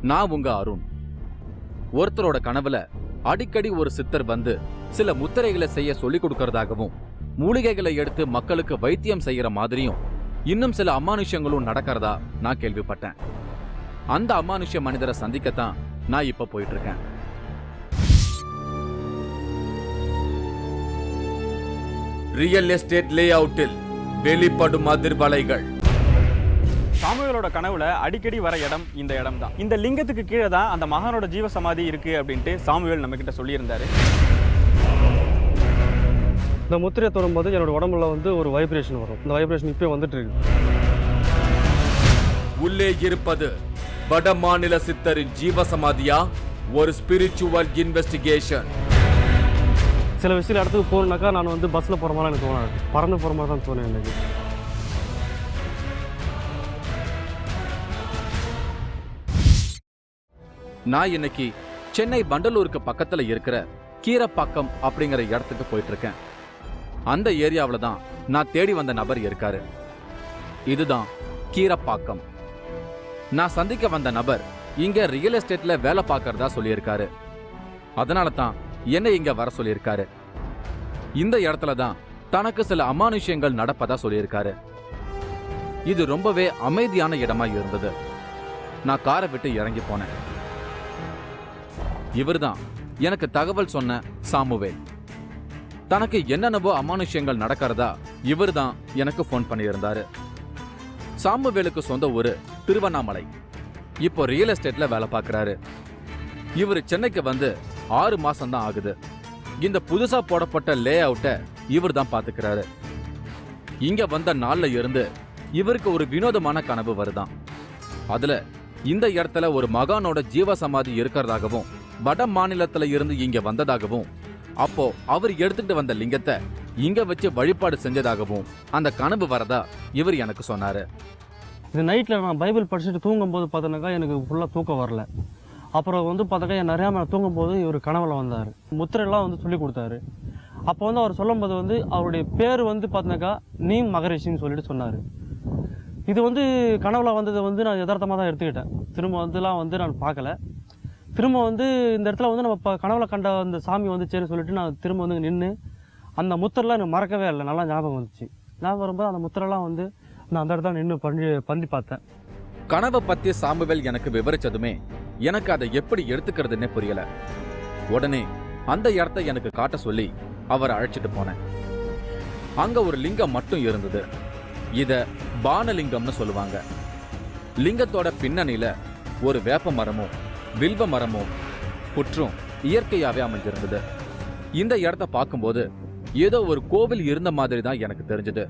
நான் உங்க அருண். ஒருத்தரோட கனவுல அடிக்கடி ஒரு சித்தர் வந்து சில முத்திரைகளை செய்ய சொல்லிக் கொடுக்கறதாகவும் மூலிகைகளை எடுத்து மக்களுக்கு வைத்தியம் செய்யற மாதிரியும் இன்னும் சில அமானுஷ்யங்களும் நடக்கிறதா நான் கேள்விப்பட்டேன். அந்த அமானுஷ்ய மனிதரை சந்திக்கத்தான் நான் இப்ப போயிட்டு இருக்கேன். ரியல் எஸ்டேட் லே அவுட்டில் வெளிப்படும் அதிர்வலைகள். சாமுவேலோட கனவுல அடிக்கடி வர இடம் இந்த இடம் தான். இந்த லிங்கத்துக்கு கீழே தான் அந்த மகானோட ஜீவ சமாதி இருக்கு அப்படின்ட்டு சாமுவேல் நம்ம கிட்ட சொல்லியிருந்தாரு. இந்த முத்திரையை தொடும்போது என்னோட உடம்புல வந்து ஒரு வைப்ரேஷன் வரும். இந்த வைப்ரேஷன் இப்போ வந்துட்டு இருக்கு. உள்ளே இருப்பது வட மாநில சித்தரின் ஜீவ சமாதியா, ஒரு ஸ்பிரிச்சுவல் இன்வெஸ்டிகேஷன்? சில விஷயம் இடத்துக்கு போகணுனாக்கா நான் வந்து பஸ்ஸில் போகிற மாதிரி எனக்கு தோணாது, பறந்து போகிற மாதிரி தான் தோணும் எனக்கு. நான் இன்னைக்கு சென்னை பண்டலூருக்கு பக்கத்துல இருக்கிற கீரப்பாக்கம் அப்படிங்கிற இடத்துக்கு போயிட்டு இருக்கேன். அந்த ஏரியாவில தான் நான் தேடி வந்த நபர் இருக்காரு. இதுதான் கீரப்பாக்கம். நான் சந்திக்க வந்த நபர் இங்க ரியல் எஸ்டேட்ல வேலை பார்க்கறதா சொல்லியிருக்காரு. அதனால தான் என்னை இங்க வர சொல்லியிருக்காரு. இந்த இடத்துல தான் தனக்கு சில அமானுஷ்யங்கள் நடப்பதா சொல்லியிருக்காரு. இது ரொம்பவே அமைதியான இடமா இருந்தது. நான் காரை விட்டு இறங்கி போனேன். இவர்தான் எனக்கு தகவல் சொன்ன சாமுவேல். தனக்கு என்னென்னவோ அமானுஷ்யங்கள் நடக்கிறதா இவர்தான் எனக்கு போன் பண்ணியிருந்தாரு. சாமுவேலுக்கு சொந்த ஊரு திருவண்ணாமலை. இப்போ ரியல் எஸ்டேட்ல வேலை பார்க்கிறாரு. இவர் சென்னைக்கு வந்து 6 மாசம் தான் ஆகுது. இந்த புதுசா போடப்பட்ட லே அவுட்டை இவர் தான் பாத்துக்கிறாரு. இங்க வந்த நாள்ல இருந்து இவருக்கு ஒரு வினோதமான கனவு வருதான். அதுல இந்த இடத்துல ஒரு மகானோட ஜீவ சமாதி இருக்கிறதாகவும் வட மாநிலத்துல இருந்து இங்க வந்ததாகவும் அப்போ அவர் எடுத்துட்டு வந்த லிங்கத்தை இங்க வச்சு வழிபாடு செஞ்சதாகவும் அந்த கனவு வரதா இவர் எனக்கு சொன்னாரு. இது நைட்டில் நான் பைபிள் படிச்சுட்டு தூங்கும்போது பார்த்தோன்னாக்கா எனக்கு ஃபுல்லாக தூக்கம் வரல. அப்புறம் வந்து பார்த்தாக்கா என் நிறையா தூங்கும்போது இவர் கனவுல வந்தார். முத்திரையெல்லாம் வந்து சொல்லி கொடுத்தாரு. அப்போ வந்து அவர் சொல்லும்போது வந்து அவருடைய பேர் வந்து பார்த்தோன்னாக்கா நீம் மகரிஷின்னு சொல்லிட்டு சொன்னார். இது வந்து கனவுல வந்ததை வந்து நான் யதார்த்தமாக தான் எடுத்துக்கிட்டேன். திரும்ப வந்துலாம் வந்து நான் பார்க்கல. திரும்ப வந்து இந்த இடத்துல வந்து நம்ம கனவுல கண்ட அந்த சாமி வந்துச்சேன்னு சொல்லிட்டு நான் திரும்ப வந்து நின்று அந்த முத்திரெலாம் எனக்கு மறக்கவே இல்லை. நல்லா ஞாபகம் வந்துச்சு. ஞாபகம் வரும்போது அந்த முத்திரெல்லாம் வந்து நான் அந்த இடத்துல நின்று பண்ணி பார்த்தேன். கனவை பத்தி சாமுவேல் எனக்கு விவரிச்சதுமே எனக்கு அதை எப்படி எடுத்துக்கிறதுன்னே புரியல. உடனே அந்த இடத்தை எனக்கு காட்ட சொல்லி அவரை அழைச்சிட்டு போனேன். அங்க ஒரு லிங்கம் மட்டும் இருந்தது. இத பானலிங்கம்னு சொல்லுவாங்க. லிங்கத்தோட பின்னணியில ஒரு வேப்ப மரமும் வில்வ மரமும் புற்றும் இயற்கையாவே அமைஞ்சிருந்தது. இந்த இடத்த பார்க்கும்போது ஏதோ ஒரு கோவில் இருந்த மாதிரி தான் எனக்கு தெரிஞ்சது.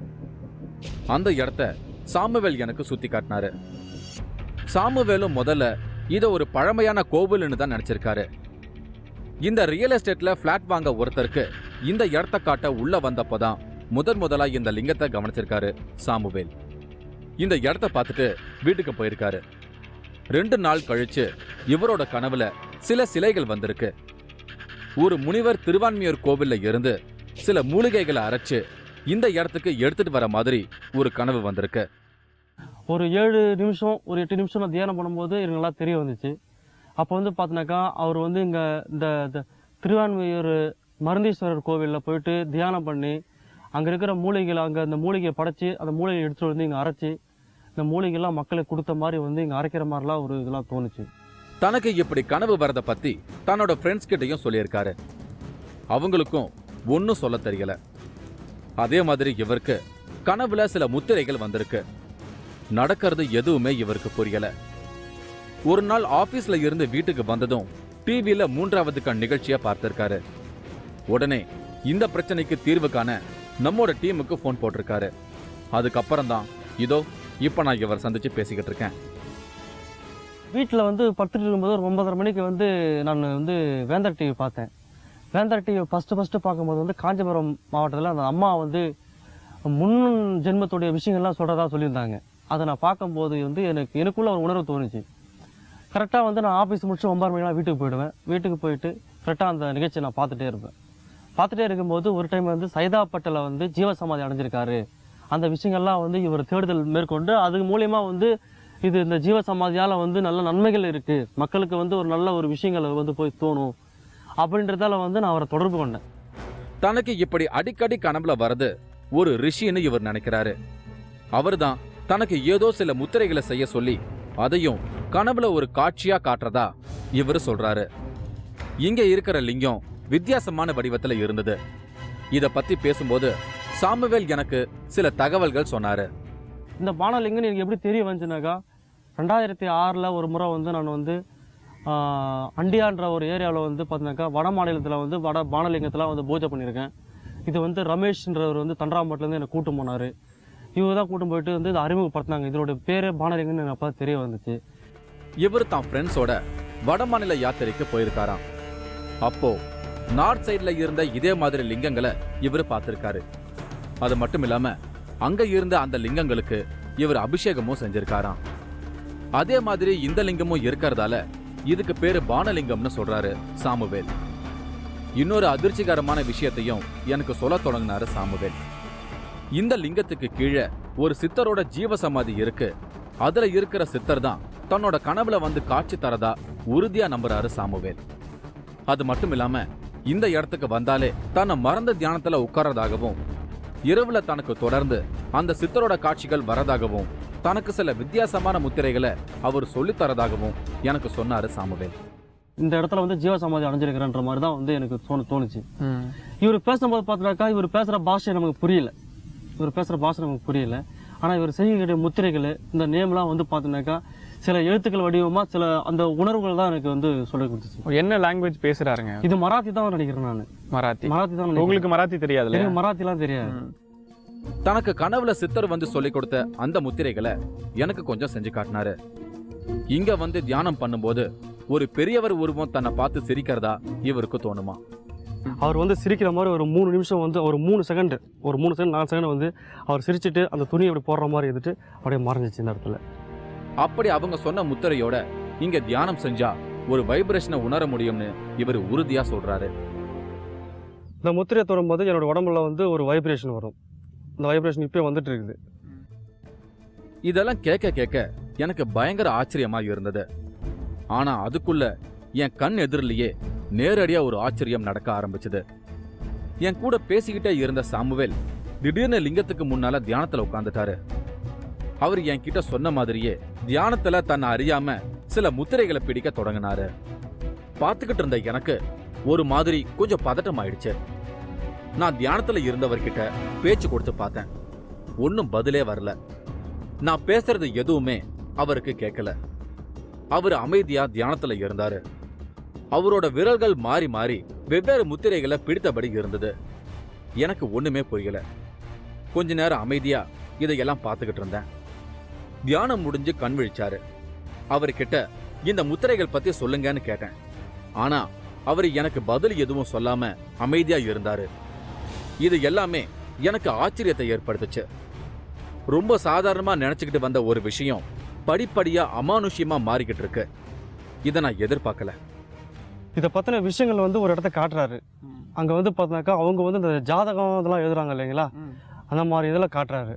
அந்த இடத்த சாமுவேல் எனக்கு சுத்தி காட்டினாரு. சாமுவேலும் முதல்ல இத ஒரு பழமையான கோவில்னு தான் நினைச்சிருக்காரு. இந்த ரியல் எஸ்டேட்ல பிளாட் வாங்க ஒருத்தருக்கு இந்த இடத்த காட்ட உள்ள வந்தப்போதான் முதலா இந்த லிங்கத்தை கவனிச்சிருக்காரு சாமுவேல். இந்த இடத்த பார்த்துட்டு வீட்டுக்கு போயிருக்காரு. 2 நாள் கழிச்சு இவரோட கனவுல சில சிலைகள் வந்திருக்கு. ஒரு முனிவர் திருவான்மியூர் கோவில்ல இருந்து சில மூலிகைகளை அரைச்சு இந்த இடத்துக்கு எடுத்துட்டு வர மாதிரி ஒரு கனவு வந்திருக்கு. ஒரு 7 நிமிஷம் ஒரு 8 நிமிஷம் நான் தியானம் பண்ணும்போது எனக்கு நல்லா தெரிய வந்துச்சு. அப்போ வந்து பார்த்தோன்னாக்கா அவர் வந்து இங்கே இந்த திருவான்மியூர் மருந்தீஸ்வரர் கோவிலில் போயிட்டு தியானம் பண்ணி அங்கே இருக்கிற மூலிகைகளை அந்த மூலிகையை படைச்சி அந்த மூலிகையை எடுத்துகிட்டு வந்து இங்கே அரைச்சி இந்த மூலிகைலாம் மக்களுக்கு கொடுத்த மாதிரி வந்து இங்கே அரைக்கிற மாதிரிலாம் ஒரு இதெல்லாம் தோணுச்சு. தனக்கு இப்படி கனவு வரத பத்தி தன்னோட ஃப்ரெண்ட்ஸ் கிட்டையும் சொல்லியிருக்காரு. அவங்களுக்கும் ஒன்னும் சொல்ல தெரியல. அதே மாதிரி இவருக்கு கனவுல சில முத்திரைகள் வந்திருக்கு. நடக்கிறது எதுவுமே இவருக்கு புரியல. ஒரு நாள் ஆபீஸ்ல இருந்து வீட்டுக்கு வந்ததும் டிவியில 3வது கண் நிகழ்ச்சியை பார்த்திருக்காரு. உடனே இந்த பிரச்சனைக்கு தீர்வு காண நம்மோட டீமுக்கு போன் போட்டிருக்காரு. அதுக்கப்புறம் தான் இதோ இப்ப நான் இவர் சந்திச்சு பேசிக்கிட்டு இருக்கேன். வீட்டில் வந்து படுத்துட்டு இருக்கும்போது ஒரு 9:30 மணிக்கு வந்து நான் வந்து வேந்தர் டிவி பார்த்தேன். வேந்தர் டிவி ஃபஸ்ட்டு பார்க்கும்போது வந்து காஞ்சிபுரம் மாவட்டத்தில் அந்த அம்மா வந்து முன் ஜென்மத்துடைய விஷயங்கள்லாம் சொல்கிறதா சொல்லியிருந்தாங்க. அதை நான் பார்க்கும்போது வந்து எனக்குள்ள ஒரு உணர்வு தோணுச்சு. கரெக்டாக வந்து நான் ஆஃபீஸ் முடிச்சு 9 மணிக்கெலாம் வீட்டுக்கு போயிடுவேன். வீட்டுக்கு போயிட்டு கரெக்டாக அந்த நிகழ்ச்சியை நான் பார்த்துட்டே இருப்பேன். பார்த்துட்டே இருக்கும்போது ஒரு டைம் வந்து சைதாப்பட்டில் வந்து ஜீவசமாதி அடைஞ்சிருக்காரு. அந்த விஷயங்கள்லாம் வந்து இவர் தேடுதல் மேற்கொண்டு அது மூலியமாக வந்து இது இந்த ஜீவ சமாதியால் வந்து நல்ல நன்மைகள் இருக்குது, மக்களுக்கு வந்து ஒரு நல்ல ஒரு விஷயங்களை வந்து போய் தோணும் அப்படின்றதால வந்து நான் அவரை தொடர்பு கொண்டேன். தனக்கு இப்படி அடிக்கடி கனவுல வரது ஒரு ரிஷின்னு இவர் நினைக்கிறாரு. அவர்தான் தனக்கு ஏதோ சில முத்திரைகளை செய்ய சொல்லி அதையும் கனவுல ஒரு காட்சியா காட்டுறதா இவர் சொல்றாரு. இங்க இருக்கிற லிங்கம் வித்தியாசமான வடிவத்துல இருந்தது. இத பத்தி பேசும்போது சாமுவேல் எனக்கு சில தகவல்கள் சொன்னாரு. இந்த பானலிங்கம் எனக்கு எப்படி தெரிய வந்துச்சுனாக்கா, 2006 ஒரு முறை வந்து நான் வந்து அண்டியான்ற ஒரு ஏரியாவில் வந்து பார்த்தீங்கன்னாக்கா வட மாநிலத்தில் வந்து வட பானலிங்கத்தில் வந்து பூஜை பண்ணியிருக்கேன். இது வந்து ரமேஷ்ன்றவர் வந்து தண்டராம்பட்டிலேருந்து என்னை கூட்டம் போனார். இவர் தான் கூட்டம் போயிட்டு வந்து இதை அறிமுகப்படுத்தினாங்க. இதோட பேரே பானலிங்கன்னு எனக்கு அப்போ தெரிய வந்துச்சு. இவர் தான் ஃப்ரெண்ட்ஸோட வட மாநில யாத்திரைக்கு போயிருக்காராம். அப்போ நார்த் சைட்ல இருந்த இதே மாதிரி லிங்கங்களை இவர் பார்த்திருக்காரு. அது மட்டும் இல்லாம அங்க இருந்த அந்த லிங்கங்களுக்கு இவர் அபிஷேகமும் செஞ்சிருக்காராம். அதே மாதிரி இந்த லிங்கமும் இருக்கிறதால இதுக்கு பேரு பானலிங்கம்னு சொல்றாரு சாமுவேல். இன்னொரு அதிர்ச்சிகரமான விஷயத்தையும் எனக்கு சொல்ல தொடங்கினாரு சாமுவேல். இந்த லிங்கத்துக்கு கீழே ஒரு சித்தரோட ஜீவசமாதி இருக்கு. அதுல இருக்கிற சித்தர் தான் தன்னோட கனவுல வந்து காட்சி தரதா உறுதியா நம்புறாரு சாமுவேல். அது மட்டும் இல்லாம இந்த இடத்துக்கு வந்தாலே தன்னை மறந்த தியானத்துல உட்கார்றதாகவும், இரவுல தனக்கு தொடர்ந்து அந்த சித்தரோட காட்சிகள் வரதாகவும், தனக்கு சில வித்தியாசமான முத்திரைகளை அவர் சொல்லித்தரதாகவும் எனக்கு சொன்னாரு சாமுவேல். இந்த இடத்துல வந்து ஜீவ சமாதி அடைஞ்சிருக்கிறன்ற மாதிரி தான் வந்து எனக்கு தோணுச்சு. இவர் பேசும்போது பார்த்தாக்கா இவர் பேசுகிற பாஷை நமக்கு புரியல. ஆனால் இவர் செய்யக்கூடிய முத்திரைகள் இந்த நேம்லாம் வந்து பார்த்தீங்கன்னாக்கா சில எழுத்துக்கள் வடிவமாக சில அந்த உணர்வுகள் தான் எனக்கு வந்து சொல்லி கொடுத்துச்சு. என்ன லாங்குவேஜ் பேசுறாருங்க? இது மராத்தி தான் நினைக்கிறேன் நான். மராத்தி தான். உங்களுக்கு மராத்தி தெரியாதுல்ல? எனக்கு மராத்திலாம் தெரியாது. தனக்கு கனவுல சித்தர் வந்து சொல்லி கொடுத்த அந்த முத்திரைகளை எனக்கு கொஞ்சம் செஞ்சு காட்டினாரு. இங்க வந்து தியானம் பண்ணும்போது ஒரு பெரியவர் உருவம் தன்னை பார்த்து சிரிக்கிறதா இவருக்கு தோணுமா? அவர் வந்து சிரிக்கிற மாதிரி ஒரு 3 நிமிஷம் வந்து ஒரு 3 செகண்ட் 4 செகண்ட் வந்து அவர் சிரிச்சுட்டு அந்த துணியை அப்படி போடுற மாதிரி இருந்துட்டு அப்படியே மறைஞ்சிச்சு இந்த இடத்துல. அப்படி அவங்க சொன்ன முத்திரையோட இங்க தியானம் செஞ்சா ஒரு வைப்ரேஷனை உணர முடியும்னு இவர் உறுதியா சொல்றாரு. இந்த முத்திரையை தொடும்போது என்னோட உடம்புல வந்து ஒரு வைப்ரேஷன் வரும். இந்த வைப்ரேஷன் இப்போ வந்துட்டு இருக்குது. இதெல்லாம் கேட்க கேட்க எனக்கு பயங்கர ஆச்சரியமா இருந்தது. ஆனா அதுக்குள்ள என் கண் எதிரிலேயே நேரடியா ஒரு ஆச்சரியம் நடக்க ஆரம்பிச்சது. என் கூட பேசிக்கிட்டே இருந்த சாமுவேல் திடீர்னு லிங்கத்துக்கு முன்னால தியானத்துல உட்கார்ந்துட்டாரு. அவர் என் கிட்ட சொன்ன மாதிரியே தியானத்துல தன்னை அறியாம சில முத்திரைகளை பிடிக்க தொடங்கினாரு. பார்த்துக்கிட்டு இருந்த எனக்கு ஒரு மாதிரி கொஞ்சம் பதட்டம் ஆயிடுச்சு. நான் தியானத்துல இருந்தவர்கிட்ட பேச்சு கொடுத்து பார்த்தேன். ஒன்னும் பதிலே வரல. நான் பேசுறது எதுவுமே அவருக்கு கேட்கல. அவர் அமைதியா தியானத்துல இருந்தாரு. அவரோட விரல்கள் மாறி மாறி வெவ்வேறு முத்திரைகளை பிடித்தபடி இருந்தது. எனக்கு ஒண்ணுமே புரியல. கொஞ்ச நேரம் அமைதியா இதையெல்லாம் பார்த்துக்கிட்டு இருந்தேன். தியானம் முடிஞ்சு கண் விழிச்சாரு. அவர்கிட்ட இந்த முத்திரைகள் பத்தி சொல்லுங்கன்னு கேட்டேன். ஆனா அவர் எனக்கு பதில் எதுவும் சொல்லாம அமைதியா இருந்தாரு. இது எல்லாமே எனக்கு ஆச்சரியத்தை ஏற்படுத்துச்சு. ரொம்ப சாதாரணமா நினைச்சுக்கிட்டு வந்த ஒரு விஷயம் படிப்படியா அமானுஷ்யமா மாறிக்கிட்டு இருக்கு. இதை நான் எதிர்பார்க்கல. இதை பற்றின விஷயங்கள் வந்து ஒரு இடத்த காட்டுறாரு. அங்கே வந்து பார்த்தாக்கா அவங்க வந்து இந்த ஜாதகம் இதெல்லாம் எழுதுறாங்க இல்லைங்களா, அந்த மாதிரி இதெல்லாம் காட்டுறாரு.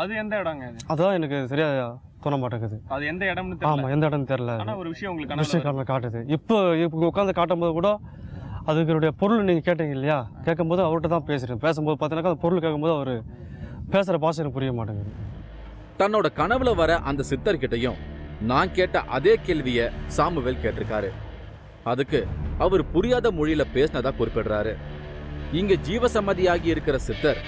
அது எந்த இடங்க? அதுதான் எனக்கு சரியா தோண மாட்டேங்குது. அது எந்த இடம்னு? ஆமாம், எந்த இடம்னு தெரியல. ஒரு விஷயம் உங்களுக்கு விஷயம் காட்டுது. இப்போ உட்காந்து காட்டும்போது கூட அதுக்குடைய பொருள் நீங்கள் கேட்டீங்க இல்லையா, கேட்கும்போது அவர்கிட்ட தான் பேசும்போது பார்த்தீங்கன்னாக்கா அந்த பொருள் கேட்கும்போது அவர் பேசுகிற பாஷை எனக்கு புரிய மாட்டேங்குது. தன்னோட கனவுல வர அந்த சித்தர்கிட்டையும் நான் கேட்ட அதே கேள்விய சாமுவேல் கேட்டிருக்காரு. அதுக்கு அவர் புரியாத மொழியில பேசினதா குறிப்பிடுறாரு. இங்க ஜீவசம்மதியாகி இருக்கிற சித்தர்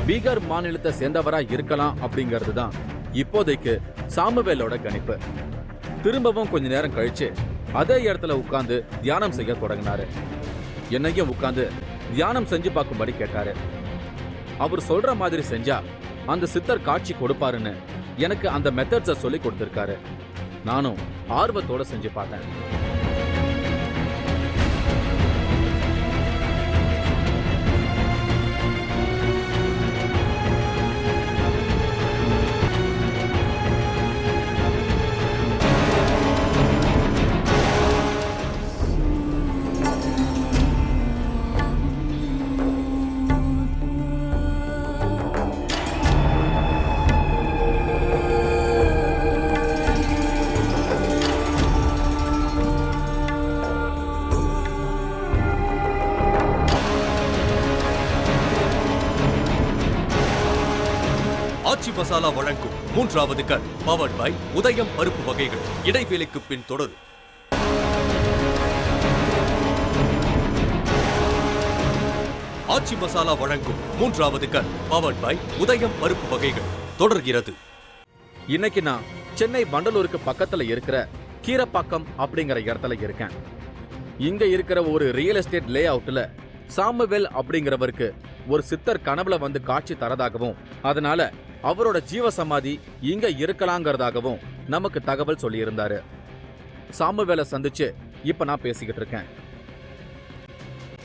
பீகார் மாநிலத்தை சேர்ந்தவரா இருக்கலாம் அப்படிங்கிறது தான் இப்போதைக்கு சாமுவேலோட கணிப்பு. திரும்பவும் கொஞ்ச நேரம் கழிச்சு அதே இடத்துல உட்கார்ந்து தியானம் செய்ய தொடங்கினாரு. என்னையும் உட்கார்ந்து தியானம் செஞ்சு பார்க்கும்படி கேட்டாரு. அவர் சொல்ற மாதிரி செஞ்சா அந்த சித்தர் காட்சி கொடுப்பாருன்னு எனக்கு அந்த மெத்தட்ஸை சொல்லி கொடுத்திருக்காரு. நானும் ஆர்வத்தோட செஞ்சு பார்த்தேன். மசாலா வழங்கும் 3வது கண் பவர்ட் பை உதயம் பருப்பு வகைகள். இடைவேளைக்கு பின் தொடரும். ஆச்சி மசாலா வழங்கும் 3வது கண் பவர்ட் பை உதயம் பருப்பு வகைகள் தொடர்கிறது. இன்னைக்கு நான் சென்னை வண்டலூருக்கு பக்கத்துல இருக்கிற கீரப்பாக்கம் அப்படிங்கிற இடத்துல இருக்கேன். இங்க இருக்கிற ஒரு ரியல் எஸ்டேட் லே அவுட்ல சாமுவேல் அப்படிங்கிறவருக்கு ஒரு சித்தர் கனவுல வந்து காட்சி தரதாகவும் அதனால அவரோட ஜீவ சமாதி இங்க இருக்கலாங்கிறதாகவும் நமக்கு தகவல் சொல்லியிருந்தாரு. சாமுவேலை சந்திச்சு இப்ப நான் பேசிக்கிட்டு இருக்கேன்.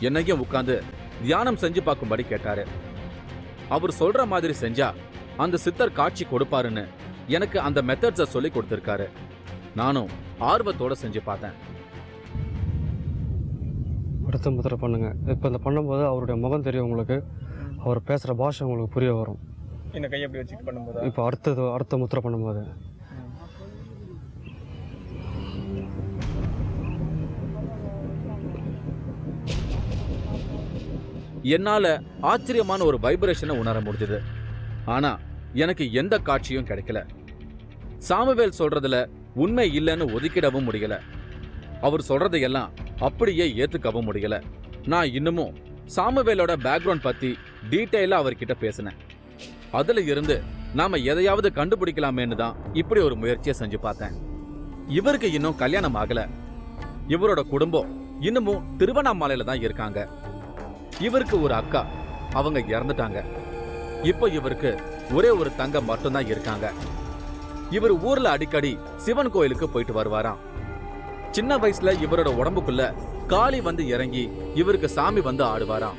என்னையும் உட்கார்ந்து தியானம் செஞ்சு பார்க்கும்படி கேட்டாரு. அவர் சொல்ற மாதிரி செஞ்சா அந்த சித்தர் காட்சி கொடுப்பாருன்னு எனக்கு அந்த மெத்தட்ஸை சொல்லி கொடுத்திருக்காரு. நானும் ஆர்வத்தோட செஞ்சு பார்த்தேன். அடுத்த முத்திரை பண்ணுங்க. இப்போ இந்த பண்ணும்போது அவருடைய முகம் தெரியும் உங்களுக்கு, அவர் பேசுகிற பாஷை உங்களுக்கு புரிய வரும். இந்த கையை எப்படி வச்சுட்டு பண்ணும்போது இப்போ அடுத்த முத்திரை பண்ணும்போது என்னால ஆச்சரியமான ஒரு வைப்ரேஷனை உணர முடிஞ்சது. ஆனா எனக்கு எந்த காட்சியும் கிடைக்கல. சாமுவேல் சொல்றதுல உண்மை இல்லைன்னு ஒதுக்கிடவும் முடியல. அவர் சொல்றதையெல்லாம் அப்படியே ஏத்துக்கவும் முடியல. நான் இன்னமும் சாமுவேலோட பேக்ரவுண்ட் பத்தி டீட்டெயிலா அவர்கிட்ட பேசினேன். அதுல இருந்து நாம எதையாவது கண்டுபிடிக்கலாமேன்னு தான் இப்படி ஒரு முயற்சியை செஞ்சு பார்த்தேன். இவருக்கு இன்னும் கல்யாணம் ஆகல. இவரோட குடும்பம் இன்னமும் திருவண்ணாமலையில தான் இருக்காங்க. இவருக்கு ஒரு அக்கா, அவங்க இறந்துட்டாங்க. இப்போ இவருக்கு ஒரே ஒரு தங்க மட்டும்தான் இருக்காங்க. இவர் ஊர்ல அடிக்கடி சிவன் கோயிலுக்கு போயிட்டு வருவாராம். சின்ன வயசுல இவரோட உடம்புக்குள்ள காளி வந்து இறங்கி இவருக்கு சாமி வந்து ஆடுவாராம்.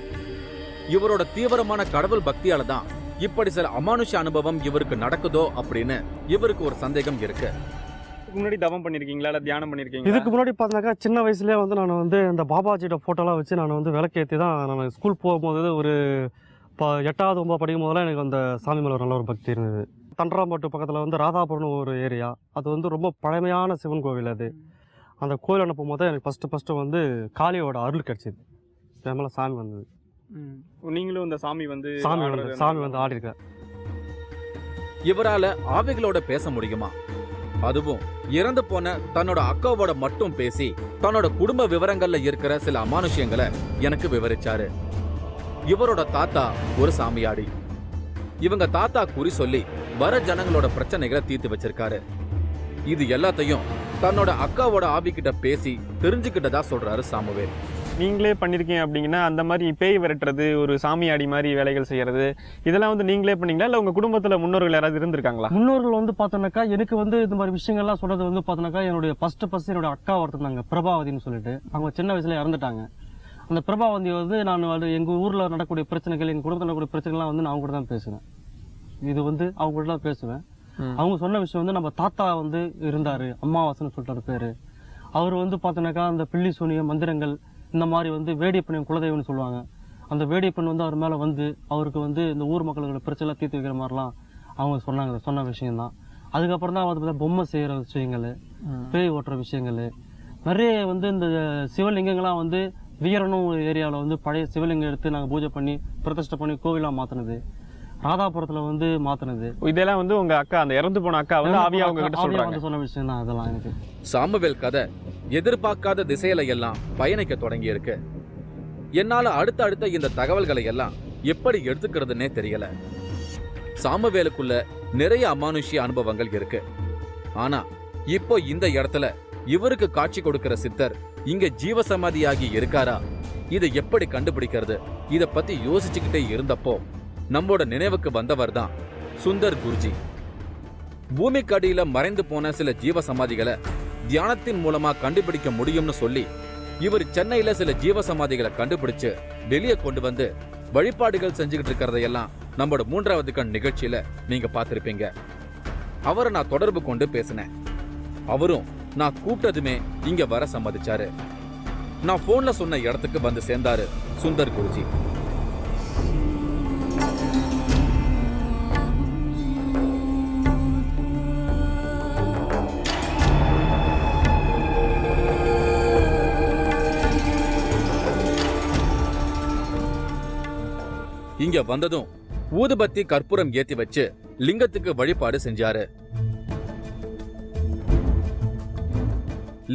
இவரோட தீவிரமான கடவுள் பக்தியால தான் இப்படி சில அமானுஷ அனுபவம் இவருக்கு நடக்குதோ அப்படின்னு இவருக்கு ஒரு சந்தேகம் இருக்கு. முன்னாடி தவம் பண்ணிருக்கீங்களா இல்ல தியானம் பண்ணிருக்கீங்களா? இதுக்கு முன்னாடி பார்த்தாக்கா சின்ன வயசுலேயே வந்து நான் வந்து இந்த பாபாஜியோட ஃபோட்டோலாம் வச்சு நான் வந்து விளக்கேற்றி தான் நான் ஸ்கூல் போகும்போது ஒரு 8வது 9வது படிக்கும் போதெல்லாம் எனக்கு அந்த சாமி மேலே நல்ல ஒரு பக்தி இருந்தது. தண்டராம்பட்டு பக்கத்தில் வந்து ராதாபுரம்னு ஒரு ஏரியா, அது வந்து ரொம்ப பழமையான சிவன் கோவில். அது அந்த கோயில் அனுப்பும் போது எனக்கு ஃபஸ்ட்டு வந்து காளியோட அருள் கிடச்சிது. என் மேலே சாமி வந்தது. நீங்களும் இந்த சாமி வந்து ஆடி இருக்க. இவரால ஆவிகளோட பேச முடியுமா? அதுவும் இறந்து போன தன்னோட அக்காவோட மட்டும் பேசி தன்னோட குடும்ப விவரங்கள்ல இருக்கிற சில அமானுஷ்யங்களை எனக்கு விவரிச்சாரு. இவரோட தாத்தா ஒரு சாமியாடி. இவங்க தாத்தா குறி சொல்லி வர ஜனங்களோட பிரச்சனைகளை தீர்த்து வச்சிருக்காரு. இது எல்லாத்தையும் தன்னோட அக்காவோட ஆவிக்கிட்ட பேசி தெரிஞ்சுக்கிட்டதா சொல்றாரு சாமுவேல். நீங்களே பண்ணிருக்கீங்க அப்படிங்கன்னா அந்த மாதிரி பேய் விரட்டுறது, ஒரு சாமியாடி மாதிரி வேலைகள் செய்யறது, இதெல்லாம் வந்து நீங்களே பண்ணீங்களா இல்ல உங்க குடும்பத்துல முன்னோர்கள் யாராவது இருந்திருக்காங்களா? முன்னோர்கள் வந்து பார்த்தோன்னாக்கா எனக்கு வந்து இந்த மாதிரி விஷயங்கள்லாம் சொல்றது வந்து பார்த்தோன்னாக்கா என்னுடைய ஃபர்ஸ்ட் என்னோட அக்கா ஒருத்தர் பிரபாவதின்னு சொல்லிட்டு, அவங்க சின்ன வயசுல இறந்துட்டாங்க. அந்த பிரபாவதி வந்து நான் எங்கள் ஊரில் நடக்கக்கூடிய பிரச்சனைகள், எங்கள் குடும்பத்தில் நடக்கக்கூடிய பிரச்சனைகள்லாம் வந்து நான் அவங்க கூட தான் பேசுவேன். இது வந்து அவங்க கூட தான் பேசுவேன். அவங்க சொன்ன விஷயம் வந்து நம்ம தாத்தா வந்து இருந்தார், அம்மாவாசைன்னு சொல்லிட்டு ஒரு பேர். அவர் வந்து பார்த்தோன்னாக்கா அந்த பில்லி சூனிய மந்திரங்கள் இந்த மாதிரி வந்து வேடியப்பன் குலதெய்வம்னு சொல்லுவாங்க. அந்த வேடியப்பன் வந்து அவர் மேலே வந்து அவருக்கு வந்து இந்த ஊர் மக்களோட பிரச்சனைலாம் தீர்த்து வைக்கிற மாதிரிலாம் அவங்க சொன்ன விஷயம்தான். அதுக்கப்புறம் தான் வந்து பொம்மை செய்கிற விஷயங்கள், பேய் ஓட்டுற விஷயங்கள், நிறைய வந்து இந்த சிவலிங்கங்கள்லாம் வந்து வீரனும் ஏரியாவில் வந்து பழைய சிவலிங்கம் எடுத்து நாங்கள் பூஜை பண்ணி பிரதிஷ்டை பண்ணி கோவிலாக மாற்றினது, ராதாபுரத்தில் வந்து மாற்றினது. இதெல்லாம் வந்து உங்க அக்கா, அந்த இறந்து போன அக்கா வந்து ஆவியா அவங்க கிட்ட சொல்றாங்க. சொன்ன விஷயம் தான் அதெல்லாம். எனக்கு சாமுவேல் கதை எதிர்பார்க்காத திசையில எல்லாம் பயணிக்க தொடங்கி இருக்கு. என்னால அடுத்த இந்த தகவல்களை எல்லாம் எப்படி எடுத்துக்கிறதுனே தெரியல. சாமுவேலுக்குள்ள நிறைய அமானுஷ்ய அனுபவங்கள் இருக்கு. ஆனா இப்போ இந்த இடத்துல இவருக்கு காட்சி கொடுக்கிற சித்தர் இங்க ஜீவசமாதியாகி இருக்காரா? இதை எப்படி கண்டுபிடிக்கிறது? இத பத்தி யோசிச்சுக்கிட்டே இருந்தப்போ நம்மோட நினைவுக்கு வந்தவர் தான் சுந்தர் குருஜி. பூமிக்கடியில மறைந்து போன சில ஜீவசமாதிகளை தியானத்தின் மூலமா கண்டுபிடிக்க முடியும்னு சொல்லி இவர் சென்னையில சில ஜீவசமாதிகளை கண்டுபிடிச்சு வெளியே கொண்டு வந்து வழிபாடுகள் செஞ்சுக்கிட்டு இருக்கிறதையெல்லாம் நம்மளோட 3வது கண் நிகழ்ச்சியில நீங்க பார்த்திருப்பீங்க. அவரை நான் தொடர்பு கொண்டு பேசினேன். அவரும் நான் கூப்பிட்டதுமே இங்க வர சம்மதிச்சாரு. நான் போன்ல சொன்ன இடத்துக்கு வந்து சேர்ந்தாரு சுந்தர் குருஜி. இங்க வந்ததும் ஊதுபத்தி கற்பூரம் ஏத்தி வச்சு லிங்கத்துக்கு வழிபாடு செஞ்சாரு.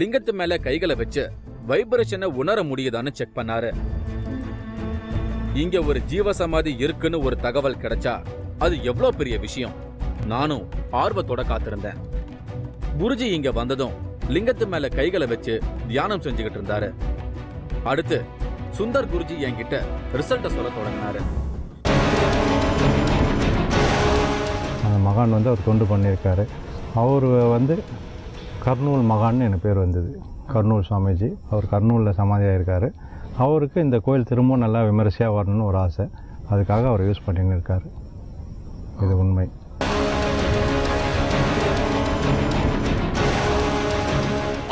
லிங்கத்து மேல கைகளை வச்சு வைப்ரேஷனை உணர முடியுதான்னு செக் பண்ணாரு. இங்க ஒரு ஜீவசமாதி இருக்குன்னு ஒரு தகவல் கிடைச்சா அது எவ்வளவு பெரிய விஷயம். நானும் ஆர்வத்தோட காத்திருந்தேன். குருஜி இங்க வந்ததும் லிங்கத்து மேல கைகளை வச்சு தியானம் செஞ்சுக்கிட்டு இருந்தாரு. அடுத்து சுந்தர் குருஜி என்கிட்ட ரிசல்ட்ட சொல்ல தொடங்கினாரு. அந்த மகான் வந்து அவர் தொண்டு பண்ணியிருக்காரு. அவர் வந்து கர்னூல் மகான்னு எனக்கு பேர் வந்தது. கர்னூல் சுவாமிஜி, அவர் கர்னூலில் சமாதியாக இருக்கார். அவருக்கு இந்த கோயில் திரும்பவும் நல்லா விமரிசையாக வரணும்னு ஒரு ஆசை. அதுக்காக அவர் யூஸ் பண்ணின்னு இருக்கார். இது உண்மை.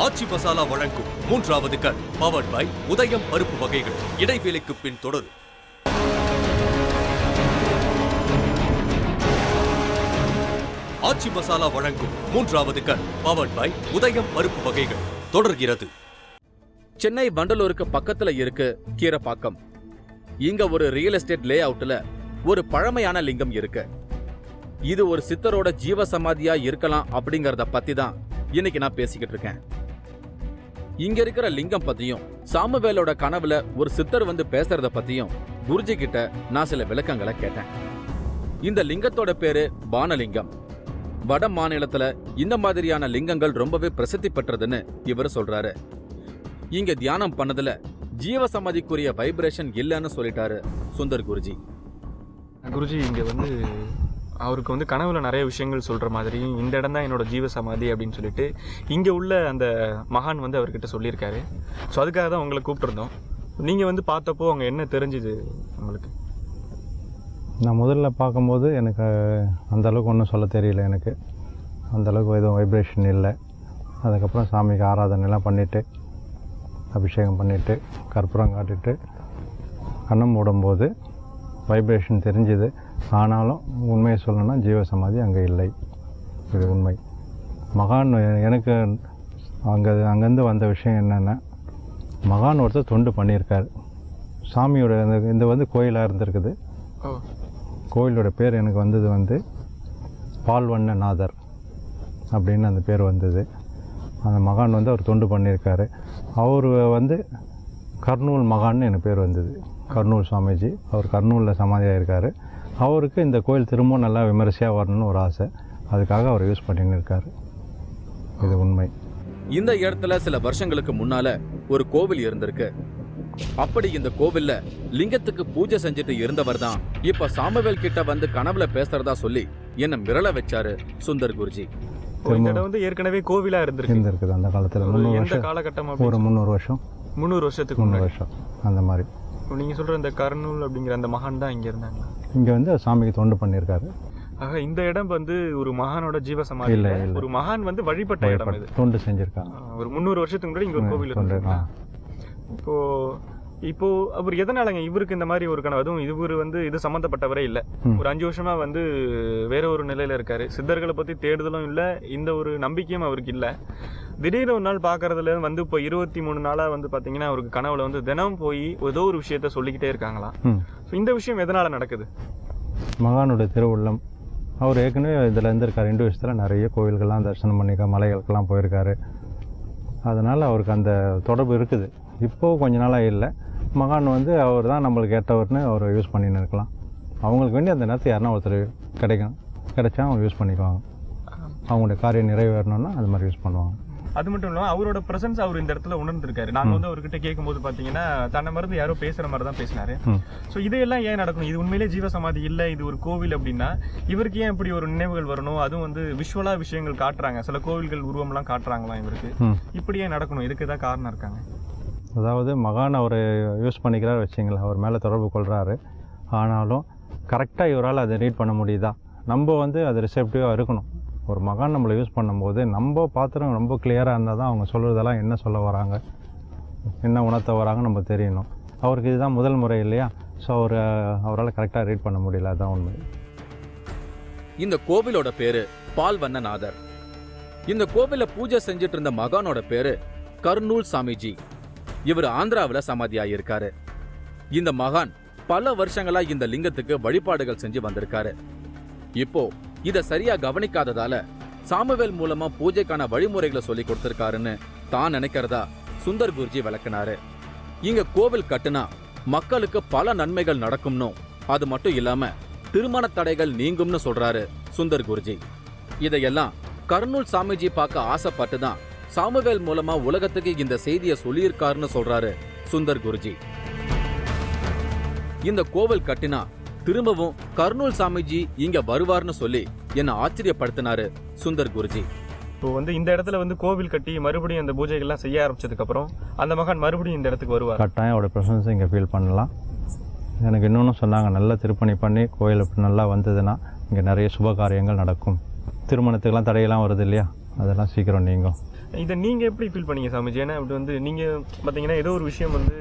ஆச்சி மசாலா வழங்கும் மூன்றாவது கண் பவர்ட் பை உதயம் பருப்பு வகைகள். இடைவேளைக்கு பின் தொடரும். ஆச்சி மசாலா வழங்கும் மூன்றாவது கண் பவர்ட் பை உதயம் பருப்பு வகைகள் தொடர்கிறது. சென்னை வண்டலூருக்கு பக்கத்துல இருக்கு கீரப்பாக்கம். இங்க ஒரு ரியல் எஸ்டேட் லே அவுட்ல ஒரு பழமையான லிங்கம் இருக்கு. இது ஒரு சித்தரோட ஜீவசமாதியா இருக்கலாம் அப்படிங்கறத பத்தி தான் இன்னைக்கு நான் பேசிக்கிட்டு இருக்கேன். இங்க இருக்கிற லிங்கம் பத்தியும் சாமுவேலோட கனவுல ஒரு சித்தர் வந்து பேசுறத பத்தியும் குருஜி கிட்ட நான் சில விளக்கங்களை கேட்டேன். இந்த லிங்கத்தோட பேரு பானலிங்கம். வட மாநிலத்துல இந்த மாதிரியான லிங்கங்கள் ரொம்பவே பிரசித்தி பெற்றதுன்னு இவர் சொல்றாரு. இங்க தியானம் பண்ணதுல ஜீவசமாதிக்குரிய வைப்ரேஷன் இல்லைன்னு சொல்லிட்டாரு சுந்தர் குருஜி. குருஜி இங்கே வந்து அவருக்கு வந்து கனவுல நிறைய விஷயங்கள் சொல்கிற மாதிரி இந்த இடம் தான் என்னோட ஜீவசமாதி அப்படின்னு சொல்லிட்டு இங்கே உள்ள அந்த மகான் வந்து அவர்கிட்ட சொல்லியிருக்காரு. ஸோ அதுக்காக தான் உங்களை கூப்பிட்டுருந்தோம். நீங்கள் வந்து பார்த்தப்போ அங்கே என்ன தெரிஞ்சுது உங்களுக்கு? நான் முதல்ல பார்க்கும்போது எனக்கு அந்தளவுக்கு ஒன்றும் சொல்ல தெரியல. எனக்கு அந்தளவுக்கு எதுவும் வைப்ரேஷன் இல்லை. அதுக்கப்புறம் சாமிக்கு ஆராதனைலாம் பண்ணிவிட்டு அபிஷேகம் பண்ணிவிட்டு கற்பூரம் காட்டிட்டு கண்ணம் மூடும்போது வைப்ரேஷன் தெரிஞ்சுது. ஆனாலும் உண்மையை சொல்லணும்னா ஜீவசமாதி அங்கே இல்லை. இது உண்மை. மகான் எனக்கு அங்கேருந்து வந்த விஷயம் என்னென்னா, மகான் ஒருத்தர் தொண்டு பண்ணியிருக்கார். சாமியோட இந்த வந்து கோயிலாக இருந்திருக்குது. கோயிலோட பேர் எனக்கு வந்தது வந்து பால்வண்ணநாதர் அப்படின்னு அந்த பேர் வந்தது. அந்த மகான் வந்து அவர் தொண்டு பண்ணியிருக்காரு. அவர் வந்து கர்னூல் மகான்னு எனக்கு பேர் வந்தது. கர்னூல் சுவாமிஜி, அவர் கர்னூலில் சமாதியாக இருக்கார். அவருக்கு இந்த கோயில் திரும்பவும் நல்லா விமரிசையாக வரணும்னு ஒரு ஆசை. அதுக்காக அவர் யூஸ் பண்ணின்னு இருக்கார். இது உண்மை. இந்த இடத்துல சில வருஷங்களுக்கு முன்னால ஒரு கோவில் இருந்திருக்கு. அப்படி இந்த கோவில்ல லிங்கத்துக்கு பூஜை செஞ்சுட்டு இருந்தவர் தான் இப்ப சாமுவேல் கிட்ட வந்து கனவுல பேசுறதா சொல்லி என்ன மிரள வச்சாரு சுந்தர் குருஜி. இந்த இடம் வந்து ஏற்கனவே கோவிலா இருந்திருக்குது அந்த காலத்தில் 300 வருஷம். காலகட்டம் ஒரு 300 வருஷம் 300 வருஷத்துக்கு 300 வருஷம் அந்த மாதிரி. நீங்கள் சொல்கிற இந்த கர்னூல் அப்படிங்கிற அந்த மகான் தான் இங்கே இருந்தாங்க. இங்கே வந்து சாமிக்கு தொண்டு பண்ணியிருக்காரு. ஆக இந்த இடம் வந்து ஒரு மகானோட ஜீவசமாதி இல்லை, ஒரு மகான் வந்து வழிபட்ட இடம் இது. தொண்டு செஞ்சிருக்காங்க. ஒரு 300 வருஷத்துக்கு முன்னாடி இங்கே ஒரு கோவில் இருந்தது. இப்போ அவர் எதனாலங்க இவருக்கு இந்த மாதிரி ஒரு கனவு? அதுவும் இவர் வந்து இது சம்மந்தப்பட்டவரே இல்லை. ஒரு 5 வருஷமா வந்து வேற ஒரு நிலையில இருக்காரு. சித்தர்களை பத்தி தேடுதலும் இல்லை, இந்த ஒரு நம்பிக்கையும் அவருக்கு இல்லை. திடீர்னு ஒரு நாள் பார்க்கறதுல வந்து இப்போ 23 நாளா வந்து பார்த்தீங்கன்னா அவருக்கு கனவுல வந்து தினம் போய் ஏதோ ஒரு விஷயத்த சொல்லிக்கிட்டே இருக்காங்களாம். ஸோ இந்த விஷயம் எதனால நடக்குது? மகானுடைய திருவுள்ளம். அவர் ஏற்கனவே இதில் இருந்திருக்காரு. இந்து விஷயத்தில் நிறைய கோவில்கள்லாம் தரிசனம் பண்ணியிருக்காரு, மலைகளுக்கெல்லாம் போயிருக்காரு. அதனால் அவருக்கு அந்த தொடர்பு இருக்குது. இப்போது கொஞ்ச நாளாக இல்லை. மகான் வந்து அவர் தான் நம்மளுக்கு ஏற்றவர்னு அவர் யூஸ் பண்ணின்னு இருக்கலாம். அவங்களுக்கு வேண்டி அந்த நேரத்தில் யாருன்னா ஒருத்தர் கிடைச்சா அவங்க யூஸ் பண்ணிக்குவாங்க. அவங்களுடைய காரியம் நிறைவேறணும்னா அது மாதிரி யூஸ் பண்ணுவாங்க. அது மட்டும் இல்லாமல் அவரோட ப்ரெசன்ஸ் அவர் இந்த இடத்துல உணர்ந்திருக்காரு. நாங்கள் வந்து அவர்கிட்ட கேட்கும்போது பார்த்தீங்கன்னா தன்னை மருந்து யாரோ பேசுகிற மாதிரி தான் பேசினாரு. ஸோ இதையெல்லாம் ஏன் நடக்கணும்? இது உண்மையிலே ஜீவசமாதி இல்லை, இது ஒரு கோவில் அப்படின்னா இவருக்கு ஏன் இப்படி ஒரு நினைவுகள் வரணும்? அதுவும் வந்து விஷுவலாக விஷயங்கள் காட்டுறாங்க, சில கோவில்கள் உருவம்லாம் காட்டுறாங்களாம் இவருக்கு. இப்படி ஏன் நடக்கணும்? இதுக்கு ஏதாவது காரணம் இருக்காங்க? அதாவது மகான் அவர் யூஸ் பண்ணிக்கிறார் வச்சிங்களா, அவர் மேலே தொடர்பு கொள்கிறாரு. ஆனாலும் கரெக்டாக இவரால் அதை ரீட் பண்ண முடியுதா? நம்ம வந்து அது ரிசெப்டிவாக இருக்கணும். ஒரு மகான் நம்மளை யூஸ் பண்ணும்போது நம்ம பாத்திரம் ரொம்ப கிளியராக இருந்தால் தான் அவங்க சொல்கிறதெல்லாம் என்ன சொல்ல வராங்க, என்ன உணர்த்த வராங்க நம்ம தெரியணும். அவருக்கு இதுதான் முதல் முறை இல்லையா? ஸோ அவரால் கரெக்டாக ரீட் பண்ண முடியல. அதுதான் உண்மை. இந்த கோவிலோட பேரு பால்வண்ணநாதர். இந்த கோவில பூஜை செஞ்சுட்டு இருந்த மகானோட பேரு கர்னூல் சாமிஜி. இவர் ஆந்திராவில் சமாதியாயிருக்காரு. இந்த மகான் பல வருஷங்களா இந்த லிங்கத்துக்கு வழிபாடுகள் செஞ்சு வந்திருக்காரு. இப்போ இத சரியா கவனிக்காததால சாமுவேல் மூலமா பூஜைக்கான வழிமுறைகளை சொல்லி கொடுத்திருக்காருன்னு தான் நினைக்கிறதா சுந்தர் குருஜி விளக்குனாரு. இங்க கோவில் கட்டுனா மக்களுக்கு பல நன்மைகள் நடக்கும்னு, அது மட்டும் இல்லாம திருமண தடைகள் நீங்கும்னு சொல்றாரு சுந்தர் குருஜி. இதையெல்லாம் கர்னூல் சாமிஜி பார்க்க ஆசைப்பட்டுதான் சாமுவேல் மூலமா உலகத்துக்கு இந்த செய்தியை சொல்லியிருக்காருன்னு சொல்றாரு சுந்தர் குருஜி. இந்த கோவில் கட்டினா திரும்பவும் கர்னூல் சாமிஜி இங்க வருவார்னு சொல்லி என்ன ஆச்சரியப்படுத்தினாரு சுந்தர் குருஜி. இப்போ வந்து இந்த இடத்துல வந்து கோவில் கட்டி மறுபடியும் அந்த பூஜைகள்லாம் செய்ய ஆரம்பிச்சதுக்கு அப்புறம் அந்த மகான் மறுபடியும் இந்த இடத்துக்கு வருவார். கட்டாயம் அவரோட ப்ரெசன்ஸ் இங்கே ஃபீல் பண்ணலாம். எனக்கு இன்னொன்று சொன்னாங்க, நல்லா திருப்பணி பண்ணி கோயில் நல்லா வந்ததுன்னா இங்கே நிறைய சுப காரியங்கள் நடக்கும். திருமணத்துக்கெல்லாம் தடையெல்லாம் வருது இல்லையா, அதெல்லாம் சீக்கிரம் நீங்கும். இதை நீங்கள் எப்படி ஃபீல் பண்ணீங்க சாமிஜி? ஏன்னா இப்படி வந்து நீங்கள் பார்த்தீங்கன்னா ஏதோ ஒரு விஷயம் வந்து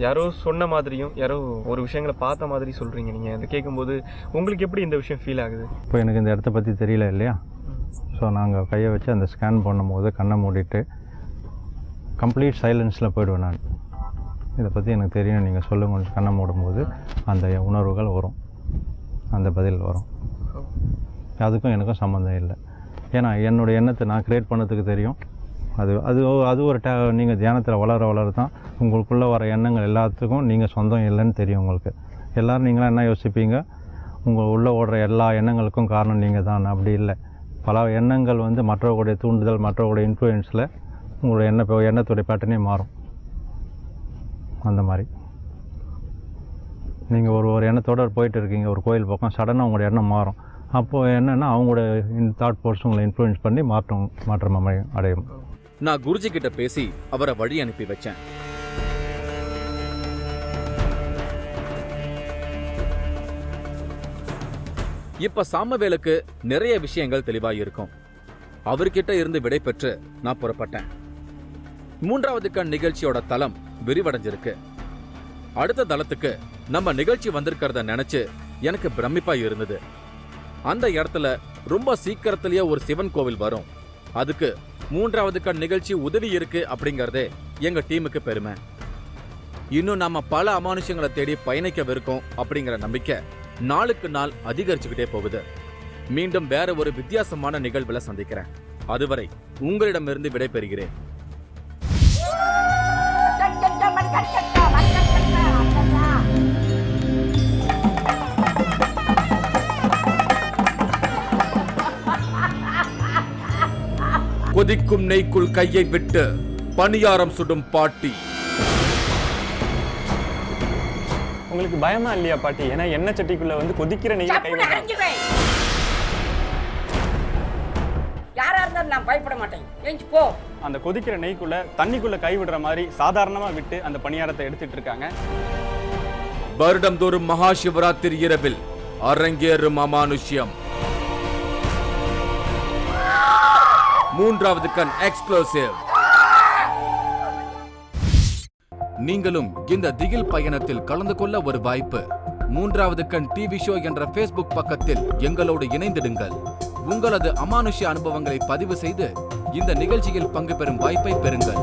யாரோ சொன்ன மாதிரியும் யாரோ ஒரு விஷயங்களை பார்த்த மாதிரி சொல்கிறீங்க. நீங்கள் அதை கேட்கும்போது உங்களுக்கு எப்படி இந்த விஷயம் ஃபீல் ஆகுது? இப்போ எனக்கு இந்த இடத்த பற்றி தெரியல இல்லையா, ஸோ நாங்கள் கையை வச்சு அந்த ஸ்கேன் பண்ணும்போது கண்ணை மூடிட்டு கம்ப்ளீட் சைலன்ஸில் போயிடுவேன் நான். இதை பற்றி எனக்கு தெரியும், நீங்கள் சொல்லுங்க. கண்ணை மூடும்போது அந்த உணர்வுகள் வரும், அந்த பதில் வரும். அதுக்கும் எனக்கும் சம்மந்தம் இல்லை. ஏன்னா என்னோடய எண்ணத்தை நான் க்ரியேட் பண்ணதுக்கு தெரியும். அது ஒரு நீங்கள் தியானத்தில் வளர தான் உங்களுக்குள்ளே வர எண்ணங்கள் எல்லாத்துக்கும் நீங்கள் சொந்தம் இல்லைன்னு தெரியும் உங்களுக்கு. எல்லோரும் நீங்களாம் என்ன யோசிப்பீங்க, உங்கள் உள்ளே ஓடுற எல்லா எண்ணங்களுக்கும் காரணம் நீங்கள் தான். அப்படி இல்லை. பல எண்ணங்கள் வந்து மற்றவர்களுடைய தூண்டுதல், மற்றவர்களுடைய இன்ஃப்ளூயன்ஸில் உங்களுடைய எண்ணத்துடைய பேட்டர்னே மாறும். அந்த மாதிரி நீங்கள் ஒரு எண்ணத்தோடு போயிட்டு இருக்கீங்க ஒரு கோயில் பக்கம், சடனாக உங்களோட எண்ணம் மாறும். அப்போது என்னென்னா அவங்களோட தாட் ஃபோர்ஸ் உங்களை இன்ஃப்ளூயன்ஸ் பண்ணி மாற்றம் அடையும். நான் குருஜி கிட்ட பேசி அவரை வழி அனுப்பி வச்சேன். இப்ப சாமுவேலுக்கு நிறைய விஷயங்கள் தெளிவா இருக்கும். அவர்கிட்ட இருந்து விடை பெற்று நான் புறப்பட்டேன். 3வது கண் நிகழ்ச்சியோட தளம் விரிவடைஞ்சிருக்கு. அடுத்த தளத்துக்கு நம்ம நிகழ்ச்சி வந்திருக்கிறத நினைச்சு எனக்கு பிரமிப்பா இருந்தது. அந்த இடத்துல ரொம்ப சீக்கிரத்திலேயே ஒரு சிவன் கோவில் வரும். அதுக்கு 3வது கண் நிகழ்ச்சி உதவி இருக்கு அப்படிங்கறதே எங்க டீமுக்கு பெருமை. இன்னும் நாம பல அமானுஷங்களை தேடி பயணிக்கவிருக்கோம் அப்படிங்கிற நம்பிக்கை நாளுக்கு நாள் அதிகரிச்சுக்கிட்டே போகுது. மீண்டும் வேற ஒரு வித்தியாசமான நிகழ்வுல சந்திக்கிறேன். அதுவரை உங்களிடமிருந்து விடை பெறுகிறேன். கொதிக்கும் நெய்க்குள் கையை விட்டு பணியாரம் சுடும் பாட்டி. உங்களுக்கு பயமா இல்லையா பாட்டி? ஏன்னா எண்ணெய் சட்டிக்குள்ள வந்து கொதிக்கிற நெய்யில கை வைக்கிறாங்க. யாரா இருந்தாலும் நான் பயப்பட மாட்டேன். ஏஞ்சி போ. அந்த கொதிக்கிற நெய்க்குள்ள தண்ணிக்குள்ள கை விடுற மாதிரி சாதாரணமா விட்டு அந்த பணியாரத்தை எடுத்துட்டு இருக்காங்க. வருடந்தோறும் மகா சிவராத்திரி இரவில் அரங்கேறும் அமானுஷ்யம். 3வது கண் எக்ஸ்க்ளூசிவ். நீங்களும் இந்த திகில் பயணத்தில் கலந்து கொள்ள ஒரு வாய்ப்பு. 3வது கண் டிவி ஷோ என்ற Facebook பக்கத்தில் எங்களோடு இணைந்திடுங்கள். உங்களது அமானுஷ்ய அனுபவங்களை பதிவு செய்து இந்த நிகழ்ச்சியில் பங்கு பெறும் வாய்ப்பை பெறுங்கள்.